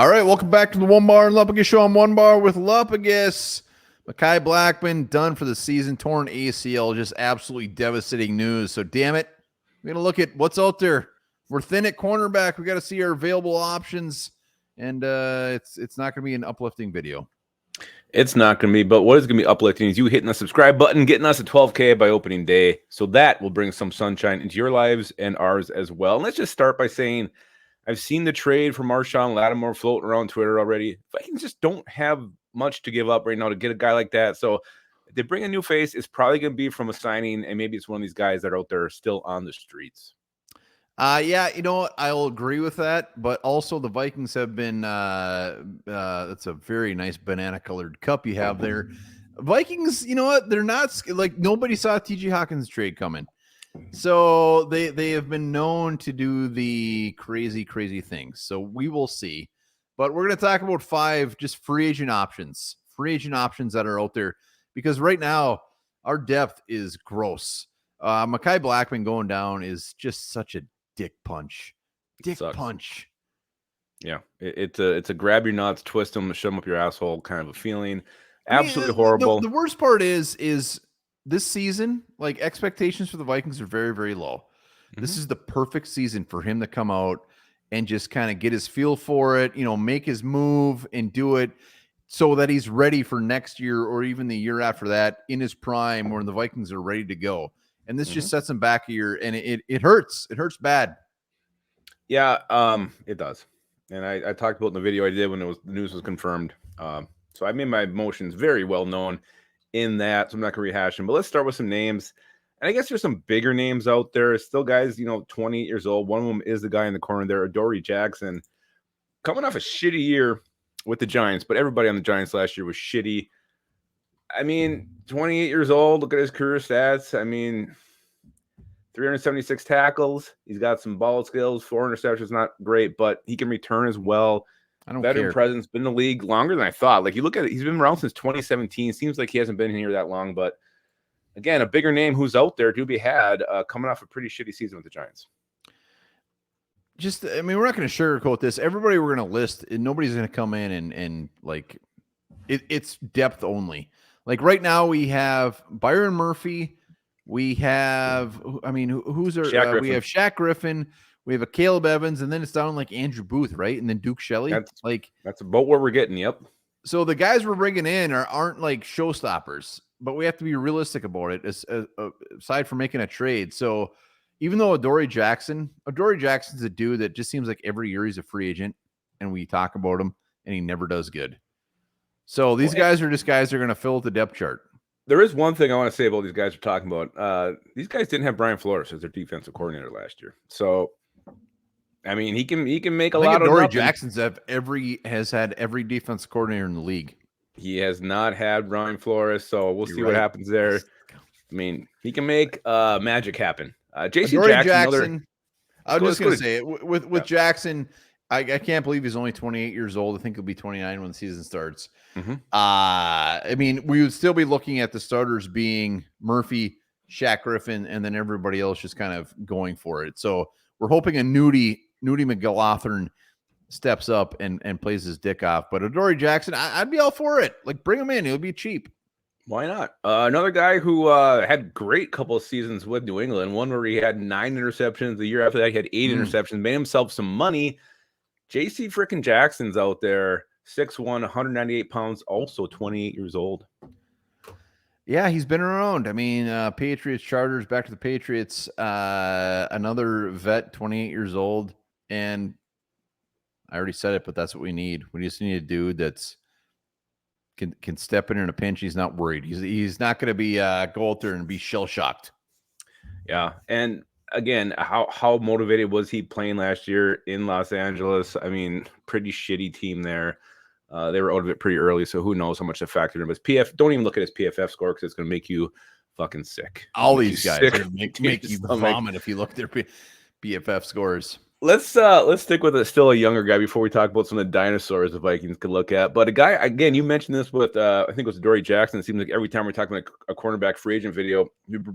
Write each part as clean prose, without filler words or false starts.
All right, welcome back to the Onebar and Lupagus show on Onebar with Lupagus. Mekhi Blackmon done for the season, torn ACL, just absolutely devastating news. So damn it, we're gonna look at what's out there. We're thin at cornerback. We got to see our available options, and it's not gonna be an uplifting video. It's not going to be, but what is going to be uplifting is you hitting the subscribe button, getting us to 12K by opening day. So that will bring some sunshine into your lives and ours as well. And let's just start by saying I've seen the trade for Marshawn Lattimore floating around Twitter already. Vikings just don't have much to give up right now to get a guy like that. So if they bring a new face, it's probably going to be from a signing, and maybe it's one of these guys that are out there still on the streets. Yeah, you know what? I'll agree with that, but also the Vikings have been that's a very nice banana colored cup you have there. Vikings, you know what? They're not like nobody saw TJ Hawkins trade coming. So they have been known to do the crazy things. So we will see. But we're going to talk about 5 just free agent options that are out there, because right now our depth is gross. Mekhi Blackmon going down is just such a dick punch. Punch. Yeah, it's a grab your nuts, twist them, shove them up your asshole kind of a feeling. Absolutely horrible. The worst part is this season, like, expectations for the Vikings are very, very low. Mm-hmm. This is the perfect season for him to come out and just kind of get his feel for it, you know, make his move and do it so that he's ready for next year or even the year after that in his prime, when the Vikings are ready to go. And this just sets him back a year, and it hurts. It hurts bad. Yeah, it does. And I talked about in the video I did when the news was confirmed. So I made my emotions very well known in that, so I'm not going to rehash them. But let's start with some names. And I guess there's some bigger names out there. Still guys, 28 years old. One of them is the guy in the corner there, Adoree Jackson. Coming off a shitty year with the Giants, but everybody on the Giants last year was shitty. I mean, 28 years old. Look at his career stats. I mean, 376 tackles. He's got some ball skills. 4 interceptions, not great, but he can return as well. I don't Veteran care. presence, been in the league longer than I thought. Like, you look at it, he's been around since 2017. Seems like he hasn't been here that long, but again, a bigger name who's out there to be had, coming off a pretty shitty season with the Giants. I mean, we're not going to sugarcoat this. Everybody we're going to list, nobody's going to come in and like, it's depth only. Like right now we have Byron Murphy. We have, who's our, we have Shaq Griffin. We have a Caleb Evans, and then it's down like Andrew Booth, right? And then Duke Shelley. That's about where we're getting. Yep. So the guys we're bringing in aren't like showstoppers, but we have to be realistic about it, aside from making a trade. So even though Adoree Jackson's a dude that just seems like every year he's a free agent, and we talk about him, and he never does good. So these guys are just guys that are going to fill the depth chart. There is one thing I want to say about these guys we're talking about. These guys didn't have Brian Flores as their defensive coordinator last year. So, I mean, he can make a lot of Adoree Jackson's has had every defensive coordinator in the league. He has not had Brian Flores, so we'll see what happens there. I mean, he can make magic happen. J.C. Jackson. I was just going to say, with Jackson, I can't believe he's only 28 years old. I think he'll be 29 when the season starts. Mm-hmm. I mean, we would still be looking at the starters being Murphy, Shaq Griffin, and then everybody else just kind of going for it. So we're hoping a Nudie McLaughlin steps up and plays his dick off. But Adoree Jackson, I'd be all for it. Like, bring him in. He'll be cheap. Why not? Another guy who had great couple of seasons with New England, one where he had 9 interceptions. The year after that, he had 8 interceptions, made himself some money. J.C. frickin' Jackson's out there, 6'1", 198 pounds, also 28 years old. Yeah, he's been around. I mean, Patriots, Chargers, back to the Patriots. Another vet, 28 years old. And I already said it, but that's what we need. We just need a dude that's can step in a pinch. He's not worried. He's not going to be go out there and be shell-shocked. Yeah, and again, how motivated was he playing last year in Los Angeles? I mean, pretty shitty team there. They were out of it pretty early, so who knows how much that factored in. But don't even look at his PFF score, because it's going to make you fucking sick. All these guys make you vomit if you look at their PFF scores. Let's stick with still a younger guy before we talk about some of the dinosaurs the Vikings could look at. But a guy, again, you mentioned this with I think it was Adoree Jackson. It seems like every time we're talking about a cornerback free agent video,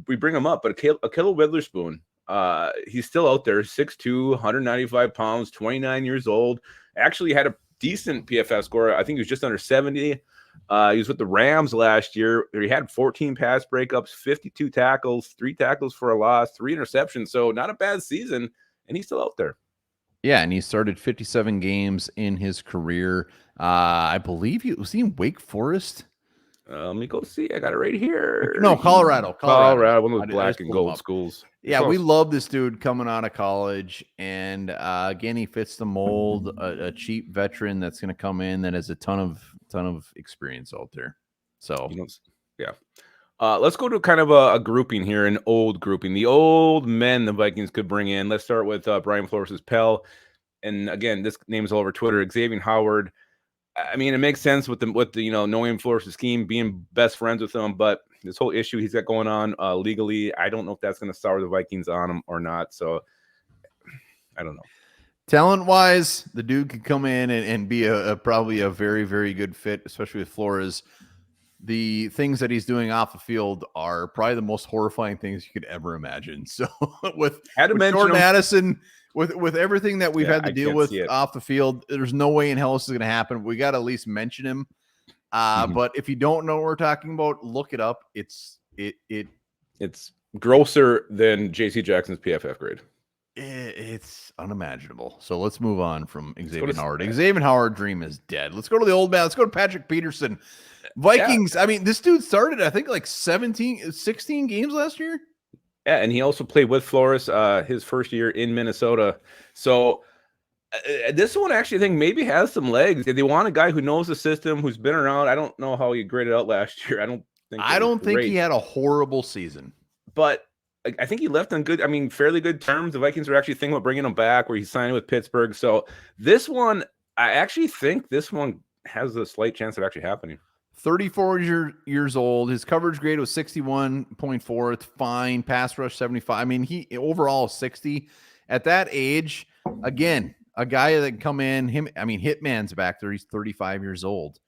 we bring him up. But Ahkello Witherspoon, he's still out there, 6'2", 195 pounds, 29 years old. Actually had a decent PFF score. I think he was just under 70. He was with the Rams last year. He had 14 pass breakups, 52 tackles, 3 tackles for a loss, 3 interceptions. So not a bad season, and he's still out there. Yeah, and he started 57 games in his career. I believe he was in Wake Forest. Let me go see. I got it right here. No, Colorado. One of those I black just and pulled him gold up. schools. Yeah, we love this dude coming out of college, and again, he fits the mold. A cheap veteran that's going to come in that has a ton of experience out there. So, yeah. Let's go to kind of a grouping here, an old grouping. The old men the Vikings could bring in. Let's start with Brian Flores' pal. And again, this name is all over Twitter, Xavier Howard. I mean, it makes sense with the knowing Flores' scheme, being best friends with him, but this whole issue he's got going on legally, I don't know if that's going to sour the Vikings on him or not. So I don't know. Talent-wise, the dude could come in and be probably a very, very good fit, especially with Flores. The things that he's doing off the field are probably the most horrifying things you could ever imagine. So with Jordan Addison, with everything that we've had to deal with off the field, there's no way in hell this is going to happen. We got to at least mention him. But if you don't know what we're talking about, look it up. It's grosser than JC Jackson's PFF grade. It's unimaginable. So let's move on from Xavier Howard. Xavier Howard dream is dead. Let's go to the old man. Let's go to Patrick Peterson. Vikings. Yeah. I mean, this dude started, I think, like 16 games last year. Yeah, and he also played with Flores his first year in Minnesota. So this one actually, I think, maybe has some legs. They want a guy who knows the system, who's been around. I don't know how he graded out last year. I don't think he had a horrible season, but I think he left on fairly good terms. The Vikings were actually thinking about bringing him back, where he signed with Pittsburgh. So this one, I actually think this one has a slight chance of actually happening. 34 years old. His coverage grade was 61.4. It's fine. Pass rush 75. I mean, he overall 60. At that age, again, a guy that can come in. Hitman's back there. He's 35 years old.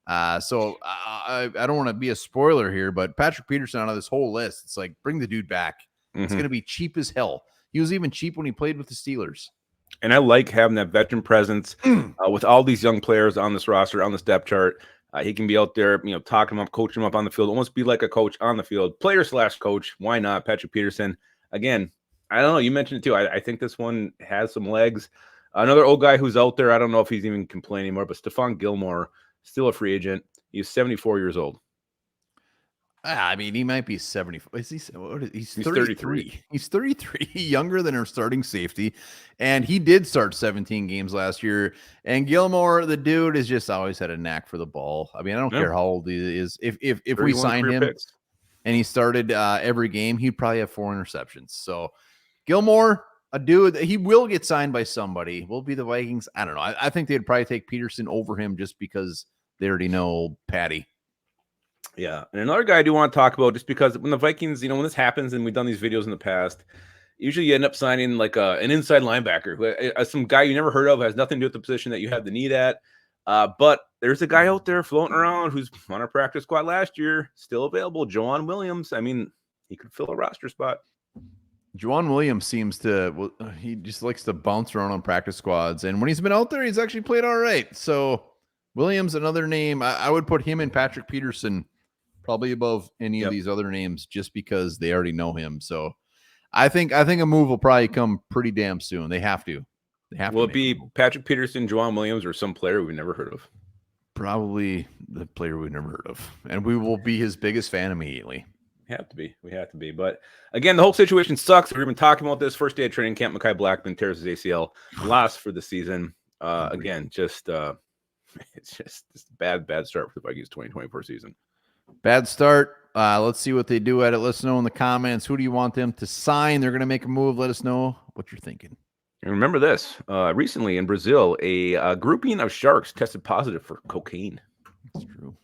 So I don't want to be a spoiler here, but Patrick Peterson out of this whole list, it's like, bring the dude back. Mm-hmm. It's going to be cheap as hell. He was even cheap when he played with the Steelers. And I like having that veteran presence with all these young players on this roster, on this depth chart. He can be out there, talking them up, coaching them up on the field, almost be like a coach on the field, player/coach. Why not? Patrick Peterson. Again, I don't know. You mentioned it too. I think this one has some legs. Another old guy who's out there. I don't know if he's even can play anymore, but Stephon Gilmore, still a free agent. He's 74 years old. I mean, he might be 70. He's 33. He's 33, younger than our starting safety. And he did start 17 games last year. And Gilmore, the dude, has just always had a knack for the ball. I mean, I don't care how old he is. If we signed him and he started every game, he'd probably have 4 interceptions. So Gilmore, a dude, he will get signed by somebody. Will be the Vikings. I don't know. I think they'd probably take Peterson over him just because they already know Patty. Yeah, and another guy I do want to talk about, just because when the Vikings, when this happens, and we've done these videos in the past, usually you end up signing like an inside linebacker, who some guy you never heard of, has nothing to do with the position that you have the need at. But there's a guy out there floating around who's on our practice squad last year, still available, Juwan Williams. I mean, he could fill a roster spot. Juwan Williams he just likes to bounce around on practice squads, and when he's been out there, he's actually played all right. So Williams, another name, I would put him and Patrick Peterson probably above any of these other names, just because they already know him. So I think a move will probably come pretty damn soon. They have to. Will it be Patrick Peterson, Juwan Williams, or some player we've never heard of? Probably the player we've never heard of, and we will be his biggest fan immediately. We have to be. But again, the whole situation sucks. We've been talking about this. First day of training camp, Mekhi Blackmon tears his ACL, lost for the season. Again, it's just bad start for the Vikings 2024 season. Bad start. Let's see what they do at it. Let us know in the comments. Who do you want them to sign? They're going to make a move. Let us know what you're thinking. And remember this. Recently in Brazil, a grouping of sharks tested positive for cocaine. That's true.